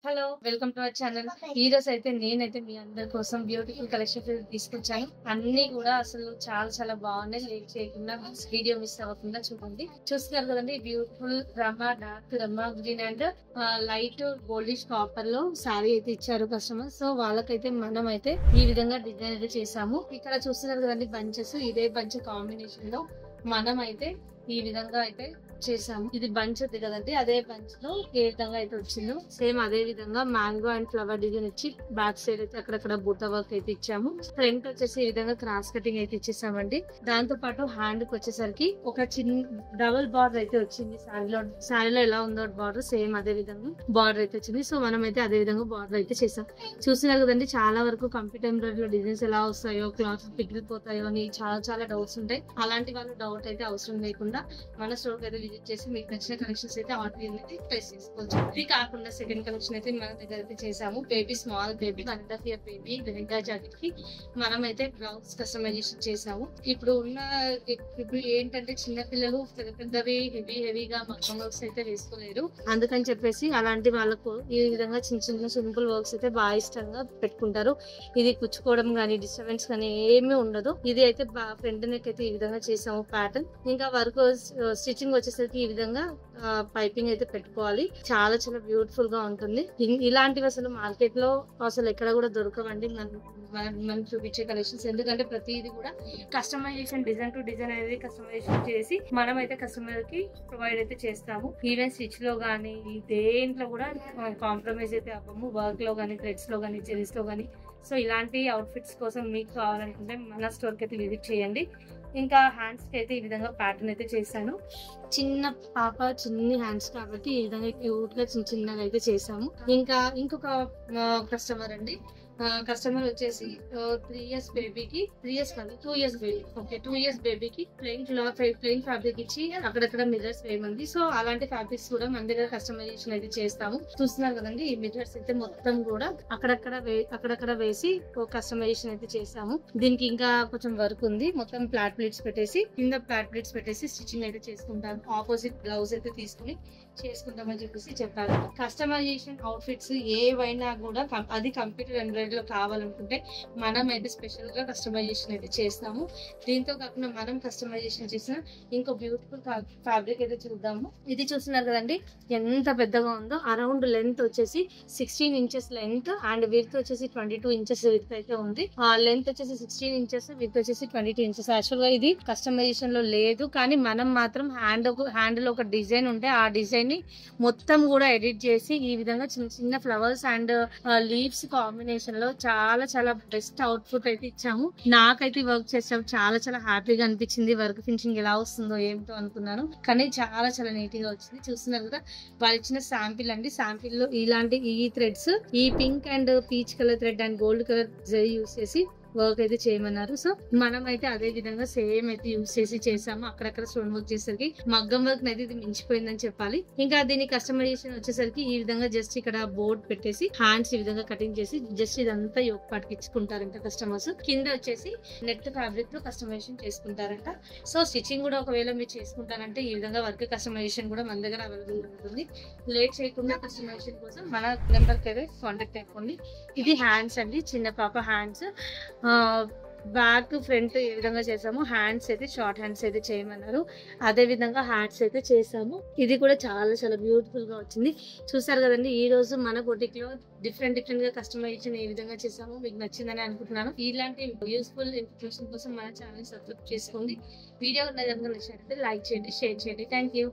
Hello welcome to our channel. ఈ రోజు అయితే నేనైతే మీ అందరి కోసం బ్యూటిఫుల్ కలెక్షన్ తీసుకొచ్చాను. అన్ని కూడా అసలు చాలా చాలా బాగున్నాయి. లేట్ చేయకుండా వీడియో మిస్ అవ్వకుండా చూడండి. చూస్తున్నారు కదండి, beautiful Rama dark Rama green and light goldish copper లో శారీ అయితే ఇచ్చారు కస్టమర్. సో వాళ్ళకైతే మనం అయితే ఈ విధంగా డిజైన్ అయితే చేసాము. ఇక్కడ చూస్తున్నారు కదండి బంచెస్, ఇదే బంచ్ కాంబినేషన్ లో మనం అయితే ఈ విధంగా అయితే చేసాము. ఇది బంచ్ ఉంది కదండి, అదే బంచ్ లో ఏ విధంగా అయితే వచ్చిందో సేమ్ అదే విధంగా మ్యాంగో అండ్ ఫ్లవర్ డిజైన్ ఇచ్చి బ్యాక్ సైడ్ అయితే అక్కడక్కడ బుట్ట వర్క్ అయితే ఇచ్చాము. ఫ్రంట్ వచ్చేసి ఈ విధంగా క్రాస్ కటింగ్ అయితే ఇచ్చేసామండి. దాంతో పాటు హ్యాండ్ కి వచ్చేసరికి ఒక చిన్న డబుల్ బార్డర్ అయితే వచ్చింది. శారీలో ఎలా ఉందో బార్డర్ సేమ్ అదే విధంగా బార్డర్ అయితే వచ్చింది. సో మనం అయితే అదే విధంగా బార్డర్ అయితే చేసాం. చూస్తున్నారు కదండి, చాలా వరకు కంప్యూటర్ ఎంబ్రాయిడరీ డిజైన్స్ ఎలా వస్తాయో, క్లాత్ పిగిలిపోతాయో అని చాలా చాలా డౌట్స్ ఉంటాయి. అలాంటి వాళ్ళు డౌట్ అయితే అవసరం లేకుండా మన స్టోర్ అయితే విజిట్ చేసి మీకు నచ్చిన కలెక్షన్స్ అయితే ఆర్డర్ అనేది ప్లేస్ చేసుకోవచ్చు. ఇది కాకుండా సెకండ్ కలెక్షన్ అయితే మన దగ్గర అయితే చేసాము. Baby small baby 1.5 year baby lehenga jacket కి మనం అయితే బ్లౌజ్ కస్టమైజేషన్ చేసాము. ఇప్పుడు ఏంటంటే చిన్న పిల్లలు పెద్ద పెద్దవి హెవీగా మగ్గం వర్క్స్ అయితే వేసుకోలేరు. అందుకని చెప్పేసి అలాంటి వాళ్ళకు ఈ విధంగా చిన్న చిన్న సింపుల్ వర్క్స్ అయితే బాగా ఇష్టంగా పెట్టుకుంటారు. ఇది కుచ్చుకోవడం కానీ డిస్టర్బెన్స్ కానీ ఏమీ ఉండదు. ఇది అయితే ఫ్రంట్ నెక్ అయితే ఈ విధంగా చేసాము ప్యాటర్న్. ఇంకా వర్క్ స్టిచ్చింగ్ వచ్చేసరికి ఈ విధంగా పైపింగ్ అయితే పెట్టుకోవాలి. చాలా చాలా బ్యూటిఫుల్ గా ఉంటుంది. ఇలాంటివి అసలు మార్కెట్ లో అసలు ఎక్కడ కూడా దొరకవండి మనం చూపించే కలెక్షన్స్. ఎందుకంటే ప్రతిది కూడా కస్టమైజేషన్, డిజైన్ టు డిజైన్ అనేది కస్టమైజేషన్ చేసి మనం అయితే కస్టమర్ కి ప్రొవైడ్ అయితే చేస్తాము. ఈవెన్ స్టిచ్ లో గానీ దేంట్లో కూడా కాంప్రమైజ్ అయితే అవ్వము. వర్క్ లో గానీ, థ్రెడ్స్ లో గానీ, జెరీస్ లో గానీ. సో ఇలాంటి అవుట్ఫిట్స్ కోసం మీకు కావాలనుకుంటే మన స్టోర్ కి అయితే విజిట్ చేయండి. ఇంకా హ్యాండ్స్ కి అయితే ఈ విధంగా ప్యాటర్న్ అయితే చేశాను. చిన్న పాప చిన్ని హ్యాండ్స్ కాబట్టి ఈ విధంగా క్యూట్ గా చిన్నగా అయితే చేసాము. ఇంకా ఇంకొక కస్టమర్ అండి, కస్టమర్ వచ్చేసి 3 years బేబీకి 3 years కాదు 2 years బేబీ. ఓకే, 2 years బేబీకి ప్లెయిన్ ఫ్యాబ్రిక్ ఇచ్చి అక్కడక్కడ మిర్రర్స్ వేయమంది. సో అలాంటి ఫ్యాబ్రిక్స్ కూడా మన దగ్గర కస్టమైజేషన్ అయితే చేస్తాము. చూస్తున్నారు కదండి, ఈ మిర్రర్స్ అయితే మొత్తం కూడా అక్కడక్కడ వేసి కస్టమైజేషన్ అయితే చేసాము. దీనికి ఇంకా కొంచెం వర్క్ ఉంది. మొత్తం ఫ్లాట్ ప్లేట్స్ పెట్టేసి కింద ఫ్లాట్ ప్లేట్స్ పెట్టేసి స్టిచ్చింగ్ అయితే చేసుకుంటాను. ఆపోజిట్ బ్లౌజ్ అయితే తీసుకుని చేసుకుంటామని చెప్పేసి చెప్పారు. కస్టమైజేషన్ అవుట్ఫిట్స్ ఏవైనా కూడా అది కంప్యూటర్ ఎంబ్రాయిడరీ లో కావాలనుకుంటే మనం అయితే స్పెషల్ గా కస్టమైజేషన్ అయితే చేస్తాము. దీంతో కాకుండా మనం కస్టమైజేషన్ చేసిన ఇంకో బ్యూటిఫుల్ ఫ్యాబ్రిక్ అయితే చూద్దాము. ఇది చూస్తున్నారు కదండి, ఎంత పెద్దగా ఉందో. అరౌండ్ లెంత్ వచ్చేసి 16 inches లెంత్ అండ్ విడ్త్ వచ్చేసి 22 inches విడ్త్ అయితే ఉంది. ఆ లెంత్ వచ్చేసి 16 inches, విడ్త్ వచ్చేసి 22 inches. యాక్చువల్ గా ఇది కస్టమైజేషన్ లో లేదు, కానీ మనం మాత్రం హ్యాండ్ లో ఒక డిజైన్ ఉంటే ఆ డిజైన్ ని మొత్తం కూడా ఎడిట్ చేసి ఈ విధంగా చిన్న చిన్న ఫ్లవర్స్ అండ్ లీవ్స్ కాంబినేషన్ లో చాలా చాలా బెస్ట్ అవుట్పుట్ అయితే ఇచ్చాము. నాకైతే వర్క్ చేసాము చాలా చాలా హ్యాపీగా అనిపించింది. వర్క్ ఫినిషింగ్ ఎలా వస్తుందో ఏమిటో అనుకున్నాను, కానీ చాలా చాలా నీట్ గా వచ్చింది. చూస్తున్నారు కదా, వాళ్ళు ఇచ్చిన శాంపిల్ అండి. శాంపిల్ లో ఇలాంటి ఈ థ్రెడ్స్, ఈ pink and peach colour thread and gold colour zari use చేసి వర్క్ అయితే చేయమన్నారు. సో మనం అయితే అదే విధంగా సేమ్ అయితే యూస్ చేసి చేసాము. అక్కడక్కడ స్టోన్ వర్క్ చేసరికి మగ్గం వర్క్ అయితే ఇది మించిపోయిందని చెప్పాలి. ఇంకా దీని కస్టమైజేషన్ వచ్చేసరికి ఈ విధంగా జస్ట్ ఇక్కడ బోర్డ్ పెట్టేసి హ్యాండ్స్ ఈ విధంగా కటింగ్ చేసి జస్ట్ ఇదంతా యోక్ పాటికి ఇచ్చుకుంటారంట కస్టమర్స్. కింద వచ్చేసి నెట్ ఫ్యాబ్రిక్ తో కస్టమైజేషన్ చేసుకుంటారంట. సో స్టిచ్చింగ్ కూడా ఒకవేళ మీరు చేసుకుంటారంటే ఈ విధంగా వర్క్ కస్టమైజేషన్ కూడా మన దగ్గర అవైలబుల్ ఉంటుంది. లేట్ చేయకుండా కస్టమైజేషన్ కోసం మన నెంబర్ కి అయితే కాంటాక్ట్ అయిపోండి. ఇది హ్యాండ్స్ అండి, చిన్న పాప హ్యాండ్స్. బ్యాక్ ఫ్రంట్ ఏ విధంగా చేసాము. హ్యాండ్స్ అయితే షార్ట్ హ్యాండ్స్ అయితే చేయమన్నారు, అదే విధంగా హ్యాండ్స్ అయితే చేసాము. ఇది కూడా చాలా చాలా బ్యూటిఫుల్ గా వచ్చింది. చూసారు కదండి, ఈ రోజు మన బొటిక్ లో డిఫరెంట్ గా కస్టమైజేషన్ ఏ విధంగా చేసాము మీకు నచ్చిందని అనుకుంటున్నాను. ఇలాంటి యూస్ఫుల్ ఇన్ఫర్మేషన్ కోసం మన ఛానల్ సబ్స్క్రైబ్ చేసుకోండి. వీడియో నచ్చినట్లయితే లైక్ చేయండి, షేర్ చేయండి. Thank you.